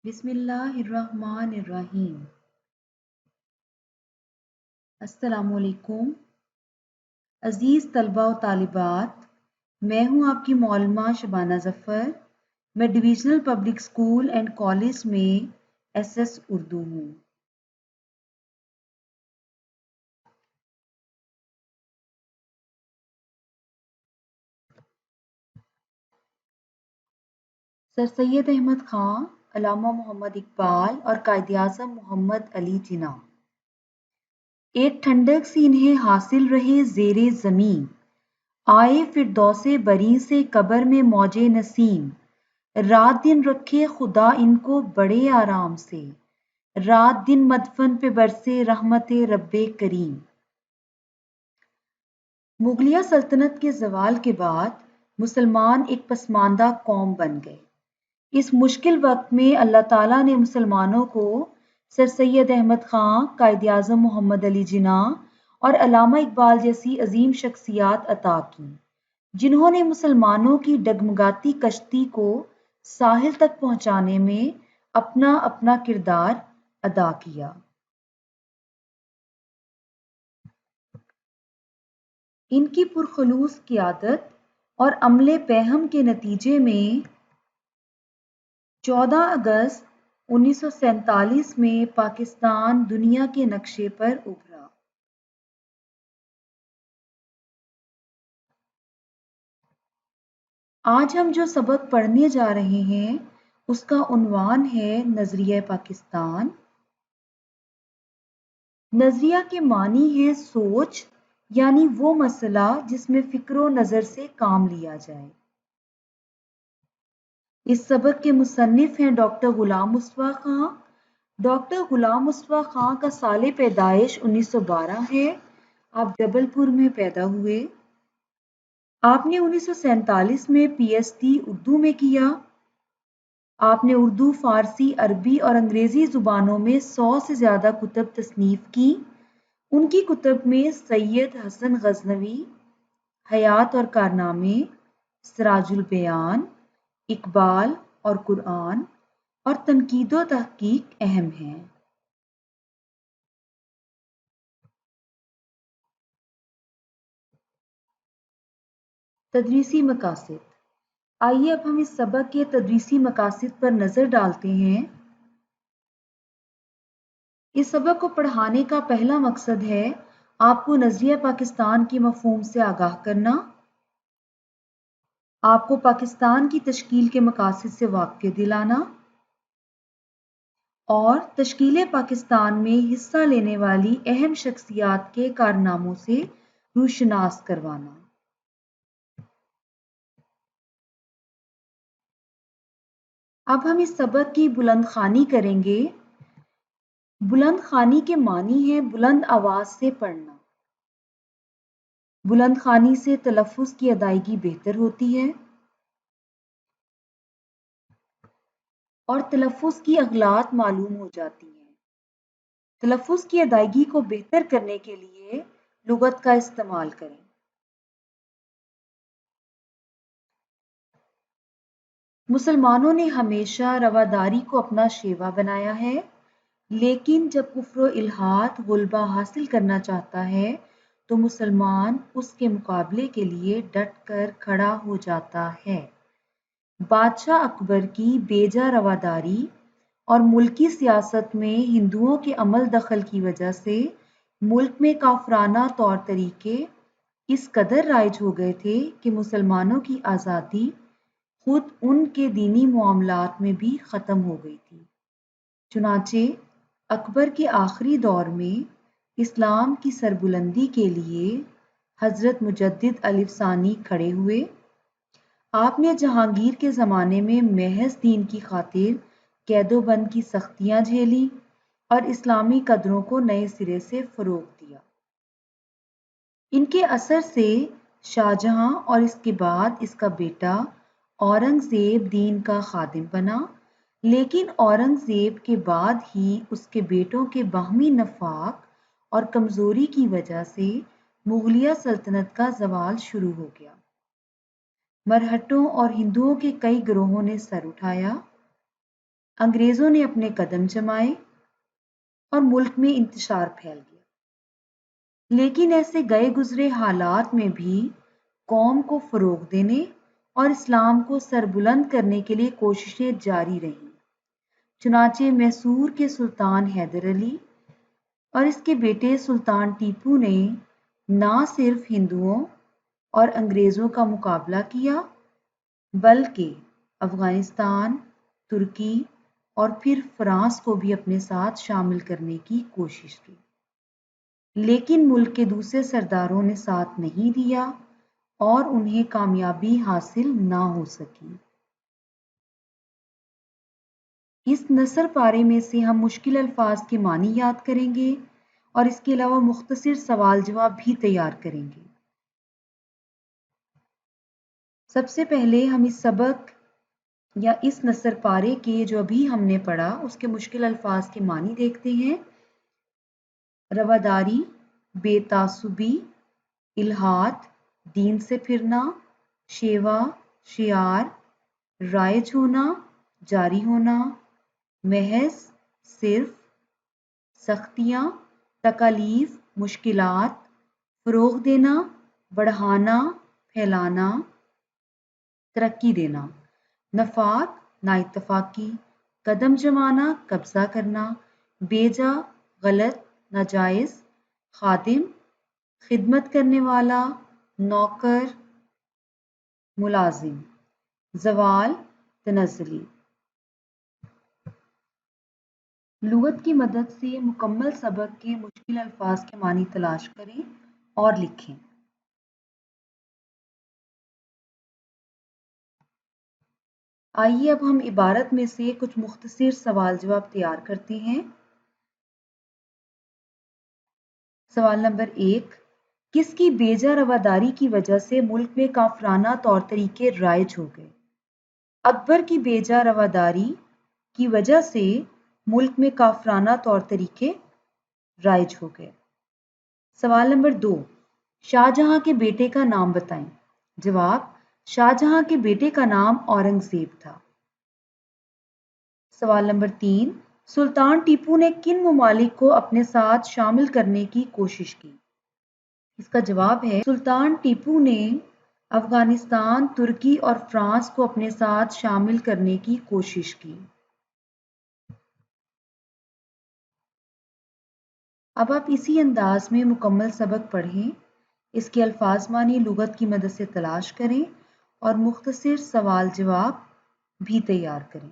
بسم اللہ الرحمن الرحیم۔ السلام علیکم عزیز طلبہ و طالبات، میں ہوں آپ کی معلمہ شبانہ ظفر۔ میں divisional public school and college میں ایس ایس اردو ہوں۔ سر سید احمد خان، علامہ محمد اقبال اور قائد اعظم محمد علی جناح۔ ایک ٹھنڈک سی انہیں حاصل رہے زیر زمین، آئے فردوس بری سے قبر میں موج نسیم۔ رات دن رکھے خدا ان کو بڑے آرام سے، رات دن مدفن پہ برسے رحمت رب کریم۔ مغلیہ سلطنت کے زوال کے بعد مسلمان ایک پسماندہ قوم بن گئے۔ اس مشکل وقت میں اللہ تعالیٰ نے مسلمانوں کو سر سید احمد خان، قائد اعظم محمد علی جناح اور علامہ اقبال جیسی عظیم شخصیات عطا کیں، جنہوں نے مسلمانوں کی ڈگمگاتی کشتی کو ساحل تک پہنچانے میں اپنا اپنا کردار ادا کیا۔ ان کی پرخلوص قیادت اور عمل پہم کے نتیجے میں 14 اگست 1947 میں پاکستان دنیا کے نقشے پر ابھرا۔ آج ہم جو سبق پڑھنے جا رہے ہیں اس کا عنوان ہے نظریہ پاکستان۔ نظریہ کے معنی ہے سوچ، یعنی وہ مسئلہ جس میں فکر و نظر سے کام لیا جائے۔ اس سبق کے مصنف ہیں ڈاکٹر غلام مصطفیٰ خان۔ ڈاکٹر غلام مصطفیٰ خان کا سال پیدائش 1912 ہے۔ آپ جبل پور میں پیدا ہوئے۔ آپ نے 1947 میں پی ایچ ڈی اردو میں کیا۔ آپ نے اردو، فارسی، عربی اور انگریزی زبانوں میں 100 سے زیادہ کتب تصنیف کی۔ ان کی کتب میں سید حسن غزنوی، حیات اور کارنامے، سراج البیان، اقبال اور قرآن اور تنقید و تحقیق اہم ہیں۔ تدریسی مقاصد۔ آئیے اب ہم اس سبق کے تدریسی مقاصد پر نظر ڈالتے ہیں۔ اس سبق کو پڑھانے کا پہلا مقصد ہے آپ کو نظریہ پاکستان کے مفہوم سے آگاہ کرنا، آپ کو پاکستان کی تشکیل کے مقاصد سے واقف دلانا اور تشکیل پاکستان میں حصہ لینے والی اہم شخصیات کے کارناموں سے روشناس کروانا۔ اب ہم اس سبق کی بلند خوانی کریں گے۔ بلند خوانی کے معنی ہے بلند آواز سے پڑھنا۔ بلند خوانی سے تلفظ کی ادائیگی بہتر ہوتی ہے اور تلفظ کی اغلاط معلوم ہو جاتی ہیں۔ تلفظ کی ادائیگی کو بہتر کرنے کے لیے لغت کا استعمال کریں۔ مسلمانوں نے ہمیشہ رواداری کو اپنا شیوا بنایا ہے، لیکن جب کفر و الحاد غلبہ حاصل کرنا چاہتا ہے تو مسلمان اس کے مقابلے کے لیے ڈٹ کر کھڑا ہو جاتا ہے۔ بادشاہ اکبر کی بیجا رواداری اور ملکی سیاست میں ہندوؤں کے عمل دخل کی وجہ سے ملک میں کافرانہ طور طریقے اس قدر رائج ہو گئے تھے کہ مسلمانوں کی آزادی خود ان کے دینی معاملات میں بھی ختم ہو گئی تھی۔ چنانچہ اکبر کے آخری دور میں اسلام کی سربلندی کے لیے حضرت مجدد الف ثانی کھڑے ہوئے۔ آپ نے جہانگیر کے زمانے میں محض دین کی خاطر قید و بند کی سختیاں جھیلی اور اسلامی قدروں کو نئے سرے سے فروغ دیا۔ ان کے اثر سے شاہ جہاں اور اس کے بعد اس کا بیٹا اورنگزیب دین کا خادم بنا، لیکن اورنگزیب کے بعد ہی اس کے بیٹوں کے باہمی نفاق اور کمزوری کی وجہ سے مغلیہ سلطنت کا زوال شروع ہو گیا۔ مرہٹوں اور ہندوؤں کے کئی گروہوں نے سر اٹھایا۔ انگریزوں نے اپنے قدم جمائے اور ملک میں انتشار پھیل گیا، لیکن ایسے گئے گزرے حالات میں بھی قوم کو فروغ دینے اور اسلام کو سربلند کرنے کے لیے کوششیں جاری رہیں۔ چنانچہ میسور کے سلطان حیدر علی اور اس کے بیٹے سلطان ٹیپو نے نہ صرف ہندوؤں اور انگریزوں کا مقابلہ کیا بلکہ افغانستان، ترکی اور پھر فرانس کو بھی اپنے ساتھ شامل کرنے کی کوشش کی، لیکن ملک کے دوسرے سرداروں نے ساتھ نہیں دیا اور انہیں کامیابی حاصل نہ ہو سکی۔ اس نثر پارے میں سے ہم مشکل الفاظ کے معنی یاد کریں گے اور اس کے علاوہ مختصر سوال جواب بھی تیار کریں گے۔ سب سے پہلے ہم اس سبق یا اس نثر پارے کے جو ابھی ہم نے پڑھا اس کے مشکل الفاظ کے معنی دیکھتے ہیں۔ رواداری، بے تعصبی، الحاد، دین سے پھرنا، شیوا، شعار، رائج ہونا، جاری ہونا، محض، صرف، سختیاں، تکالیف، مشکلات، فروغ دینا، بڑھانا، پھیلانا، ترقی دینا، نفاق، نااتفاقی، قدم جمانا، قبضہ کرنا، بیجا، غلط، ناجائز، خادم، خدمت کرنے والا، نوکر، ملازم، زوال، تنزلی۔ لغت کی مدد سے مکمل سبق کے مشکل الفاظ کے معنی تلاش کریں اور لکھیں۔ آئیے اب ہم عبارت میں سے کچھ مختصر سوال جواب تیار کرتے ہیں۔ سوال نمبر 1، کس کی بیجا رواداری کی وجہ سے ملک میں کافرانہ طور طریقے رائج ہو گئے؟ اکبر کی بیجا رواداری کی وجہ سے ملک میں کافرانہ طور طریقے رائج ہو گئے۔ سوال نمبر 2، شاہجہاں کے بیٹے کا نام بتائیں۔ جواب، شاہجہاں کے بیٹے کا نام اورنگزیب تھا۔ سوال نمبر 3، سلطان ٹیپو نے کن ممالک کو اپنے ساتھ شامل کرنے کی کوشش کی؟ اس کا جواب ہے سلطان ٹیپو نے افغانستان، ترکی اور فرانس کو اپنے ساتھ شامل کرنے کی کوشش کی۔ اب آپ اسی انداز میں مکمل سبق پڑھیں، اس کے الفاظ معنی لغت کی مدد سے تلاش کریں اور مختصر سوال جواب بھی تیار کریں۔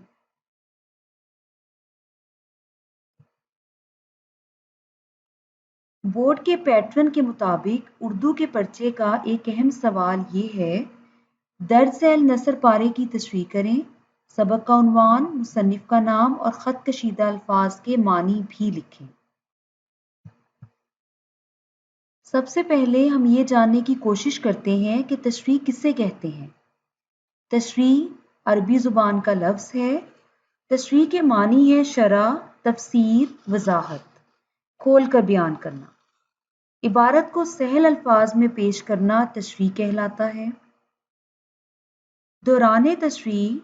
بورڈ کے پیٹرن کے مطابق اردو کے پرچے کا ایک اہم سوال یہ ہے، درج ذیل نثر پارے کی تشریح کریں، سبق کا عنوان، مصنف کا نام اور خط کشیدہ الفاظ کے معنی بھی لکھیں۔ سب سے پہلے ہم یہ جاننے کی کوشش کرتے ہیں کہ تشریح کسے کہتے ہیں۔ تشریح عربی زبان کا لفظ ہے۔ تشریح کے معنی ہے شرح، تفسیر، وضاحت، کھول کر بیان کرنا۔ عبارت کو سہل الفاظ میں پیش کرنا تشریح کہلاتا ہے۔ دوران تشریح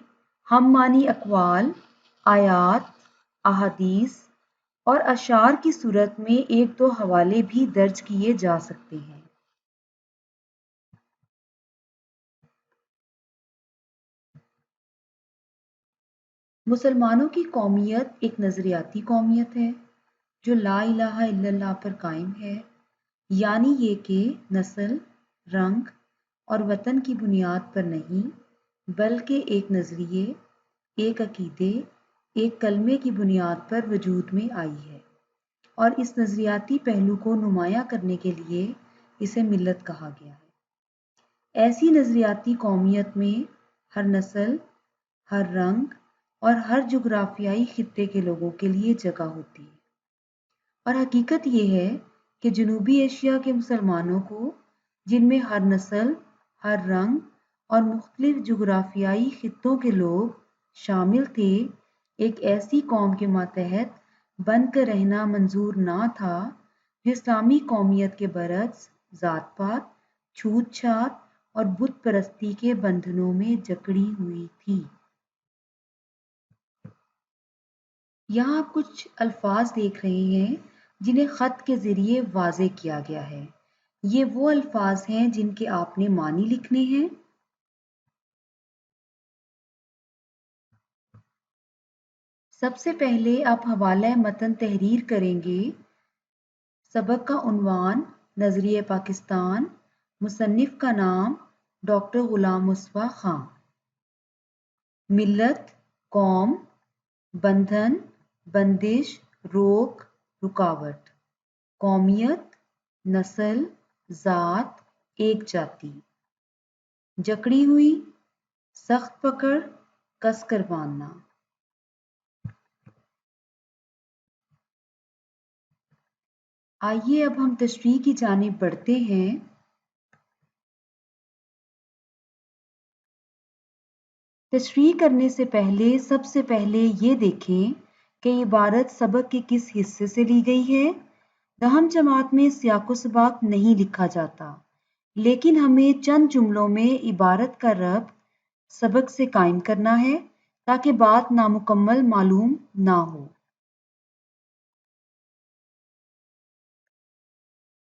ہم معنی اقوال، آیات، احادیث اور اشعار کی صورت میں ایک دو حوالے بھی درج کیے جا سکتے ہیں۔ مسلمانوں کی قومیت ایک نظریاتی قومیت ہے جو لا الہ الا اللہ پر قائم ہے، یعنی یہ کہ نسل، رنگ اور وطن کی بنیاد پر نہیں بلکہ ایک نظریے، ایک عقیدے، ایک کلمے کی بنیاد پر وجود میں آئی ہے، اور اس نظریاتی پہلو کو نمایاں کرنے کے لیے اسے ملت کہا گیا ہے۔ ایسی نظریاتی قومیت میں ہر نسل، ہر رنگ اور ہر جغرافیائی خطے کے لوگوں کے لیے جگہ ہوتی ہے، اور حقیقت یہ ہے کہ جنوبی ایشیا کے مسلمانوں کو، جن میں ہر نسل، ہر رنگ اور مختلف جغرافیائی خطوں کے لوگ شامل تھے، ایک ایسی قوم کے ماتحت بن کر رہنا منظور نہ تھا جو اسلامی قومیت کے برعکس ذات پات، چھوت چھات اور بت پرستی کے بندھنوں میں جکڑی ہوئی تھی۔ یہاں آپ کچھ الفاظ دیکھ رہے ہیں جنہیں خط کے ذریعے واضح کیا گیا ہے۔ یہ وہ الفاظ ہیں جن کے آپ نے معنی لکھنے ہیں۔ سب سے پہلے آپ حوالہ متن تحریر کریں گے۔ سبق کا عنوان نظریہ پاکستان، مصنف کا نام ڈاکٹر غلام مصطفیٰ خاں، ملت، قوم، بندھن، بندش، روک، رکاوٹ، قومیت، نسل، ذات، ایک جاتی، جکڑی ہوئی، سخت پکڑ، کس کر باندھنا۔ آئیے اب ہم تشریح کی جانب بڑھتے ہیں۔ تشریح کرنے سے پہلے سب سے پہلے یہ دیکھیں کہ یہ عبارت سبق کے کس حصے سے لی گئی ہے۔ دہم جماعت میں سیاق و سباق نہیں لکھا جاتا، لیکن ہمیں چند جملوں میں عبارت کا ربط سبق سے قائم کرنا ہے تاکہ بات نامکمل معلوم نہ ہو۔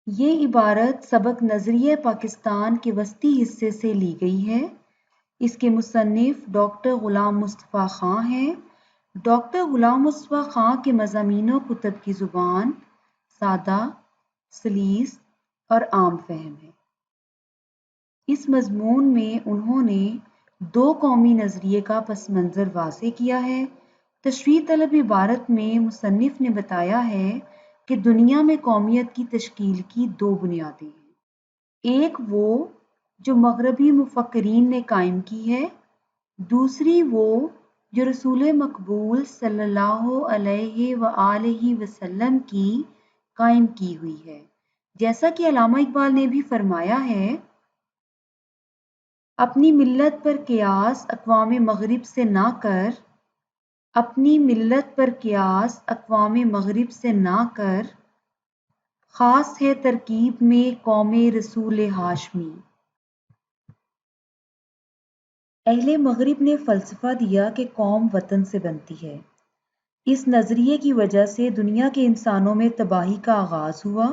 یہ عبارت سبق نظریہ پاکستان کے وسطی حصے سے لی گئی ہے۔ اس کے مصنف ڈاکٹر غلام مصطفیٰ خاں ہیں۔ ڈاکٹر غلام مصطفیٰ خاں کے مضامین و کتب کی زبان سادہ، سلیس اور عام فہم ہے۔ اس مضمون میں انہوں نے دو قومی نظریے کا پس منظر واضح کیا ہے۔ تشریح طلب عبارت میں مصنف نے بتایا ہے کہ دنیا میں قومیت کی تشکیل کی دو بنیادیں ہیں، ایک وہ جو مغربی مفکرین نے قائم کی ہے، دوسری وہ جو رسول مقبول صلی اللہ علیہ وآلہ وسلم کی قائم کی ہوئی ہے۔ جیسا کہ علامہ اقبال نے بھی فرمایا ہے، اپنی ملت پر قیاس اقوام مغرب سے نہ کر، اپنی ملت پر قیاس اقوام مغرب سے نہ کر، خاص ہے ترکیب میں قوم رسول ہاشمی۔ اہل مغرب نے فلسفہ دیا کہ قوم وطن سے بنتی ہے۔ اس نظریے کی وجہ سے دنیا کے انسانوں میں تباہی کا آغاز ہوا۔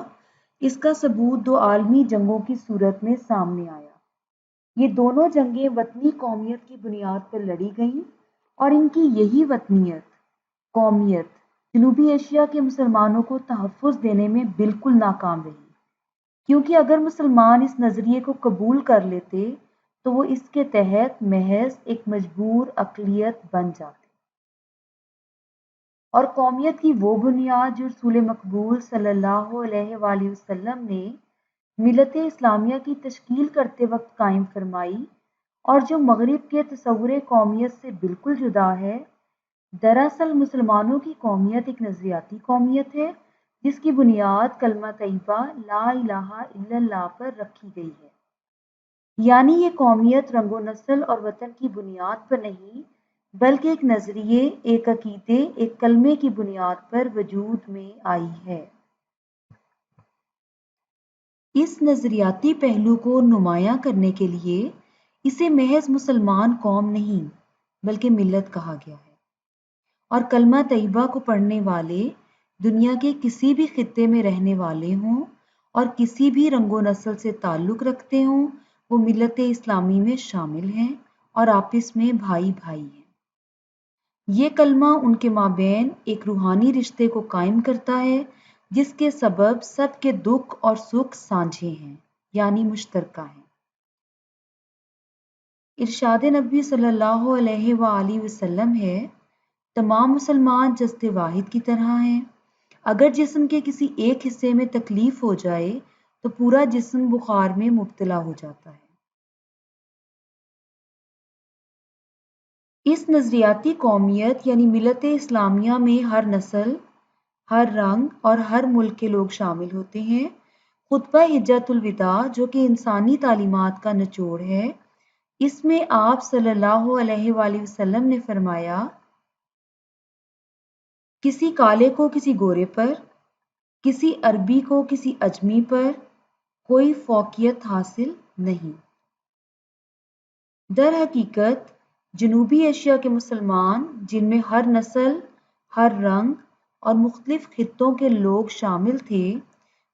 اس کا ثبوت دو عالمی جنگوں کی صورت میں سامنے آیا۔ یہ دونوں جنگیں وطنی قومیت کی بنیاد پر لڑی گئیں اور ان کی یہی وطنیت، قومیت، جنوبی ایشیا کے مسلمانوں کو تحفظ دینے میں بالکل ناکام رہی، کیونکہ اگر مسلمان اس نظریے کو قبول کر لیتے تو وہ اس کے تحت محض ایک مجبور اقلیت بن جاتے، اور قومیت کی وہ بنیاد جو رسول مقبول صلی اللہ علیہ وآلہ وسلم نے ملت اسلامیہ کی تشکیل کرتے وقت قائم فرمائی اور جو مغرب کے تصور قومیت سے بالکل جدا ہے، دراصل مسلمانوں کی قومیت ایک نظریاتی قومیت ہے جس کی بنیاد کلمہ طیبہ لا الہ الا اللہ پر رکھی گئی ہے۔ یعنی یہ قومیت رنگ و نسل اور وطن کی بنیاد پر نہیں، بلکہ ایک نظریے، ایک عقیدے، ایک کلمے کی بنیاد پر وجود میں آئی ہے۔ اس نظریاتی پہلو کو نمایاں کرنے کے لیے اسے محض مسلمان قوم نہیں بلکہ ملت کہا گیا ہے، اور کلمہ طیبہ کو پڑھنے والے دنیا کے کسی بھی خطے میں رہنے والے ہوں اور کسی بھی رنگ و نسل سے تعلق رکھتے ہوں، وہ ملت اسلامی میں شامل ہیں اور آپس میں بھائی بھائی ہیں۔ یہ کلمہ ان کے مابین ایک روحانی رشتے کو قائم کرتا ہے جس کے سبب سب کے دکھ اور سکھ سانجھے ہیں، یعنی مشترکہ ہیں۔ ارشاد نبی صلی اللہ علیہ وآلہ وسلم ہے، تمام مسلمان جسد واحد کی طرح ہیں۔ اگر جسم کے کسی ایک حصے میں تکلیف ہو جائے تو پورا جسم بخار میں مبتلا ہو جاتا ہے۔ اس نظریاتی قومیت یعنی ملت اسلامیہ میں ہر نسل، ہر رنگ اور ہر ملک کے لوگ شامل ہوتے ہیں۔ خطبہ حجۃ الوداع جو کہ انسانی تعلیمات کا نچوڑ ہے، اس میں آپ صلی اللہ علیہ وآلہ وسلم نے فرمایا، کسی کالے کو کسی گورے پر، کسی عربی کو کسی اجمی پر کوئی فوقیت حاصل نہیں۔ در حقیقت جنوبی ایشیا کے مسلمان، جن میں ہر نسل، ہر رنگ اور مختلف خطوں کے لوگ شامل تھے،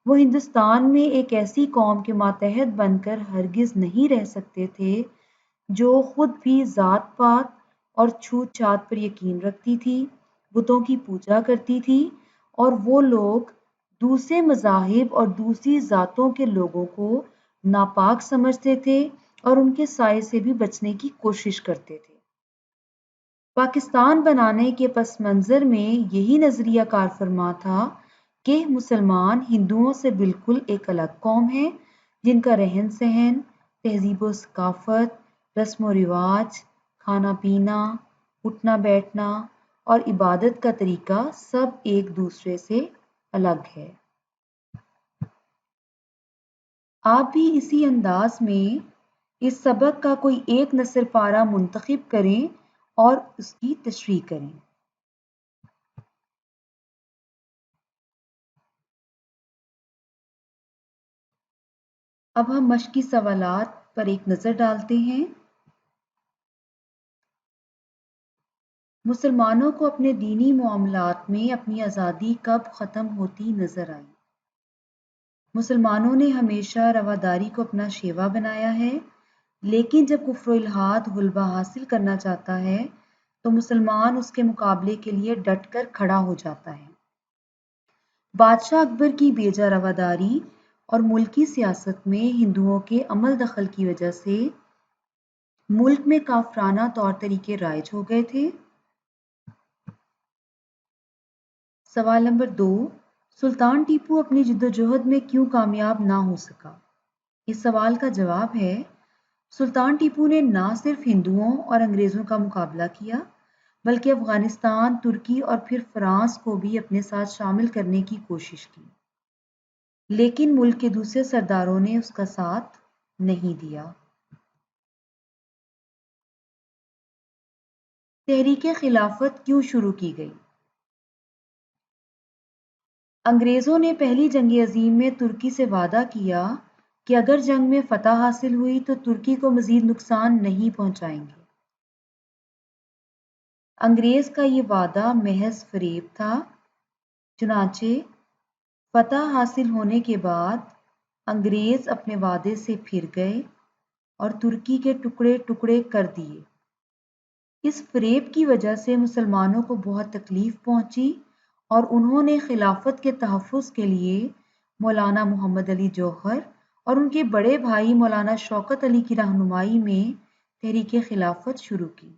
وہ ہندوستان میں ایک ایسی قوم کے ماتحت بن کر ہرگز نہیں رہ سکتے تھے جو خود بھی ذات پات اور چھوت چھات پر یقین رکھتی تھی، بتوں کی پوجا کرتی تھی، اور وہ لوگ دوسرے مذاہب اور دوسری ذاتوں کے لوگوں کو ناپاک سمجھتے تھے اور ان کے سائے سے بھی بچنے کی کوشش کرتے تھے۔ پاکستان بنانے کے پس منظر میں یہی نظریہ کار فرما تھا کہ مسلمان ہندوؤں سے بالکل ایک الگ قوم ہے، جن کا رہن سہن، تہذیب و ثقافت، رسم و رواج، کھانا پینا، اٹھنا بیٹھنا اور عبادت کا طریقہ سب ایک دوسرے سے الگ ہے۔ آپ بھی اسی انداز میں اس سبق کا کوئی ایک نثر پارہ منتخب کریں اور اس کی تشریح کریں۔ اب ہم مشقی سوالات پر ایک نظر ڈالتے ہیں۔ مسلمانوں کو اپنے دینی معاملات میں اپنی آزادی کب ختم ہوتی نظر آئی؟ مسلمانوں نے ہمیشہ رواداری کو اپنا شیوا بنایا ہے، لیکن جب کفر و الحاد غلبہ حاصل کرنا چاہتا ہے تو مسلمان اس کے مقابلے کے لیے ڈٹ کر کھڑا ہو جاتا ہے۔ بادشاہ اکبر کی بیجا رواداری اور ملکی سیاست میں ہندوؤں کے عمل دخل کی وجہ سے ملک میں کافرانہ طور طریقے رائج ہو گئے تھے۔ سوال نمبر 2، سلطان ٹیپو اپنی جدوجہد میں کیوں کامیاب نہ ہو سکا؟ اس سوال کا جواب ہے، سلطان ٹیپو نے نہ صرف ہندوؤں اور انگریزوں کا مقابلہ کیا بلکہ افغانستان، ترکی اور پھر فرانس کو بھی اپنے ساتھ شامل کرنے کی کوشش کی، لیکن ملک کے دوسرے سرداروں نے اس کا ساتھ نہیں دیا۔ تحریک خلافت کیوں شروع کی گئی؟ انگریزوں نے پہلی جنگ عظیم میں ترکی سے وعدہ کیا کہ اگر جنگ میں فتح حاصل ہوئی تو ترکی کو مزید نقصان نہیں پہنچائیں گے۔ انگریز کا یہ وعدہ محض فریب تھا، چنانچہ فتح حاصل ہونے کے بعد انگریز اپنے وعدے سے پھر گئے اور ترکی کے ٹکڑے ٹکڑے کر دیے۔ اس فریب کی وجہ سے مسلمانوں کو بہت تکلیف پہنچی اور انہوں نے خلافت کے تحفظ کے لیے مولانا محمد علی جوہر اور ان کے بڑے بھائی مولانا شوکت علی کی رہنمائی میں تحریک خلافت شروع کی۔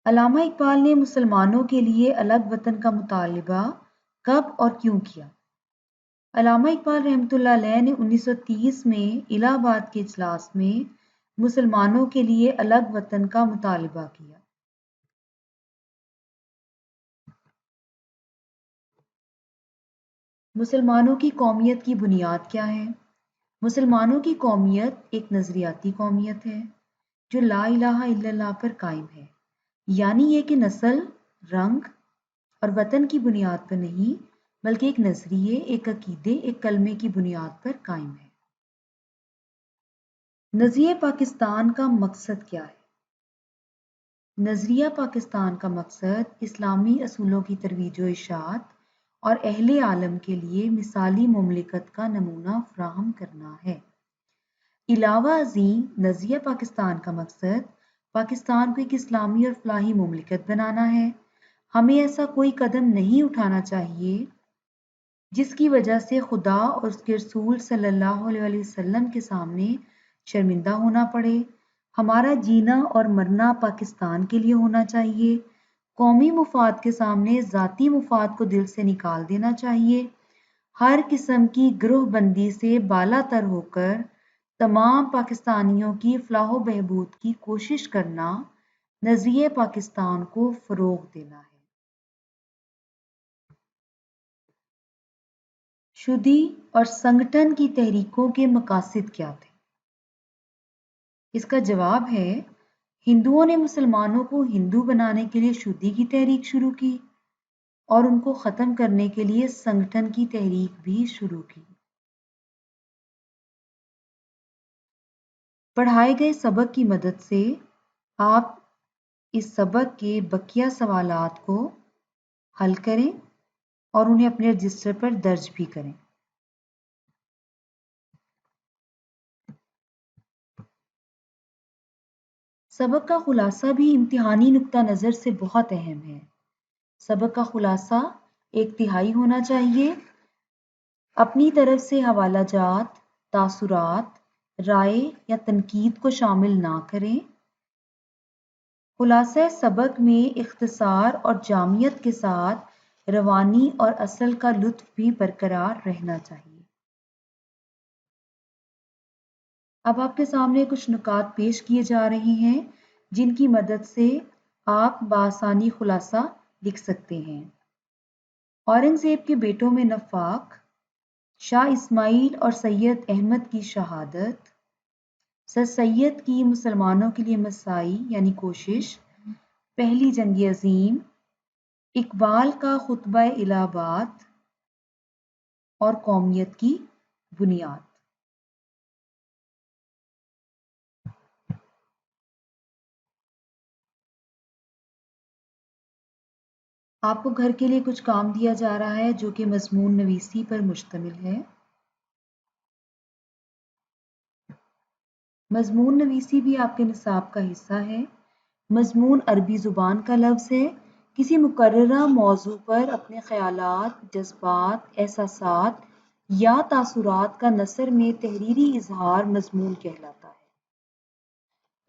علامہ اقبال نے مسلمانوں کے لیے الگ وطن کا مطالبہ کب اور کیوں کیا؟ علامہ اقبال رحمۃ اللہ علیہ نے 1930 میں الہ آباد کے اجلاس میں مسلمانوں کے لیے الگ وطن کا مطالبہ کیا۔ مسلمانوں کی قومیت کی بنیاد کیا ہے؟ مسلمانوں کی قومیت ایک نظریاتی قومیت ہے جو لا الہ الا اللہ پر قائم ہے، یعنی یہ کہ نسل، رنگ اور وطن کی بنیاد پر نہیں بلکہ ایک نظریے، ایک عقیدے، ایک کلمے کی بنیاد پر قائم ہے۔ نظریہ پاکستان کا مقصد کیا ہے؟ نظریہ پاکستان کا مقصد اسلامی اصولوں کی ترویج و اشاعت اور اہل عالم کے لیے مثالی مملکت کا نمونہ فراہم کرنا ہے۔ علاوہ ازیں نظریہ پاکستان کا مقصد پاکستان کو ایک اسلامی اور فلاحی مملکت بنانا ہے۔ ہمیں ایسا کوئی قدم نہیں اٹھانا چاہیے جس کی وجہ سے خدا اور اس کے رسول صلی اللہ علیہ وسلم کے سامنے شرمندہ ہونا پڑے۔ ہمارا جینا اور مرنا پاکستان کے لیے ہونا چاہیے۔ قومی مفاد کے سامنے ذاتی مفاد کو دل سے نکال دینا چاہیے۔ ہر قسم کی گروہ بندی سے بالا تر ہو کر تمام پاکستانیوں کی فلاح و بہبود کی کوشش کرنا نظریہ پاکستان کو فروغ دینا ہے۔ شدی اور سنگٹن کی تحریکوں کے مقاصد کیا تھے؟ اس کا جواب ہے، ہندوؤں نے مسلمانوں کو ہندو بنانے کے لیے شدی کی تحریک شروع کی اور ان کو ختم کرنے کے لیے سنگٹن کی تحریک بھی شروع کی۔ پڑھائے گئے سبق کی مدد سے آپ اس سبق کے بقیہ سوالات کو حل کریں اور انہیں اپنے رجسٹر پر درج بھی کریں۔ سبق کا خلاصہ بھی امتحانی نقطہ نظر سے بہت اہم ہے۔ سبق کا خلاصہ 1 تہائی ہونا چاہیے۔ اپنی طرف سے حوالہ جات، تاثرات، رائے یا تنقید کو شامل نہ کریں۔ خلاصہ سبق میں اختصار اور جامعیت کے ساتھ روانی اور اصل کا لطف بھی برقرار رہنا چاہیے۔ اب آپ کے سامنے کچھ نکات پیش کیے جا رہے ہیں جن کی مدد سے آپ بآسانی خلاصہ لکھ سکتے ہیں۔ اورنگزیب کے بیٹوں میں نفاق، شاہ اسماعیل اور سید احمد کی شہادت، سر سید کی مسلمانوں کے لیے مساعی یعنی کوشش، پہلی جنگ عظیم، اقبال کا خطبہ الہ آباد اور قومیت کی بنیاد۔ آپ کو گھر کے لیے کچھ کام دیا جا رہا ہے جو کہ مضمون نویسی پر مشتمل ہے۔ مضمون نویسی بھی آپ کے نصاب کا حصہ ہے۔ مضمون عربی زبان کا لفظ ہے۔ کسی مقررہ موضوع پر اپنے خیالات، جذبات، احساسات یا تاثرات کا نثر میں تحریری اظہار مضمون کہلاتا ہے۔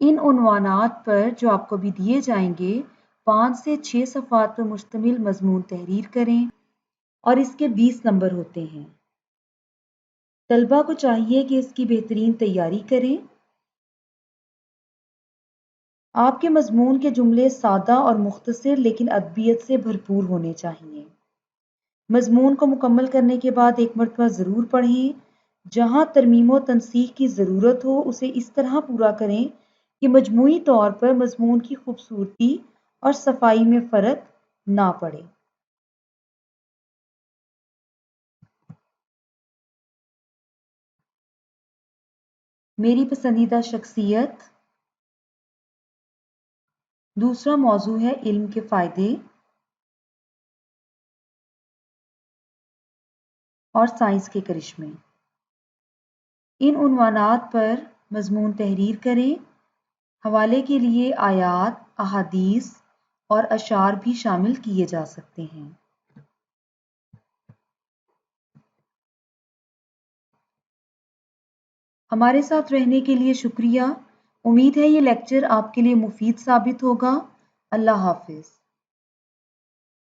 ان عنوانات پر جو آپ کو بھی دیے جائیں گے 5 سے 6 صفحات پر مشتمل مضمون تحریر کریں اور اس کے 20 نمبر ہوتے ہیں۔ طلبہ کو چاہیے کہ اس کی بہترین تیاری کریں۔ آپ کے مضمون کے جملے سادہ اور مختصر لیکن ادبیت سے بھرپور ہونے چاہیے۔ مضمون کو مکمل کرنے کے بعد ایک مرتبہ ضرور پڑھیں۔ جہاں ترمیم و تنسیخ کی ضرورت ہو اسے اس طرح پورا کریں کہ مجموعی طور پر مضمون کی خوبصورتی اور صفائی میں فرق نہ پڑے۔ میری پسندیدہ شخصیت۔ دوسرا موضوع ہے علم کے فائدے اور سائنس کے کرشمے۔ ان عنوانات پر مضمون تحریر کریں۔ حوالے کے لیے آیات، احادیث اور اشعار بھی شامل کیے جا سکتے ہیں۔ ہمارے ساتھ رہنے کے لیے شکریہ۔ امید ہے یہ لیکچر آپ کے لیے مفید ثابت ہوگا۔ اللہ حافظ۔